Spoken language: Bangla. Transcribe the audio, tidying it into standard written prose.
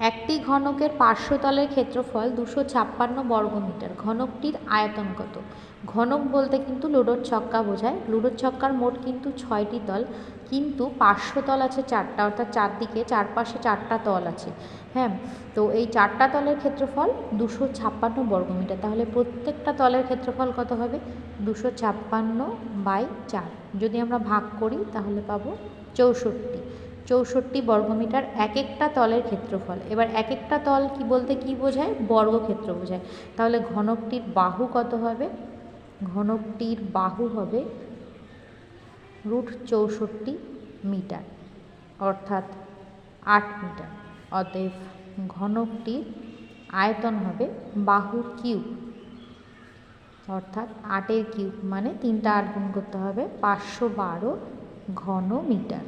একটি ঘনকের পার্শ্বতলের ক্ষেত্রফল 256 বর্গমিটার। ঘনকটির আয়তন কত? ঘনক বলতে কিন্তু লুডোর ছক্কা বোঝায়। লুডোর ছক্কার মোট কিন্তু 6টি তল, কিন্তু পার্শ্বতল আছে 4টা, অর্থাৎ চারদিকে চারপাশে 4টা তল আছে। হ্যাঁ, তো এই 4টা তলের ক্ষেত্রফল 256 বর্গমিটার। তাহলে প্রত্যেকটা তলের ক্ষেত্রফল কত হবে? 256/4। যদি আমরা ভাগ করি তাহলে পাবো 64 বর্গমিটার এক একটা তলের ক্ষেত্রফল। এবার এক একটা তল কি বলতে কি বোঝায়? বর্গক্ষেত্র বোঝায়। তাহলে ঘনকটির বাহু কত হবে? ঘনকটির বাহু হবে √64 মিটার, অর্থাৎ 8 মিটার। অতএব ঘনকটির আয়তন হবে বাহুর কিউব, অর্থাৎ 8-এর কিউব, মানে 3টা 8 গুণ করতে হবে, 512 ঘন মিটার।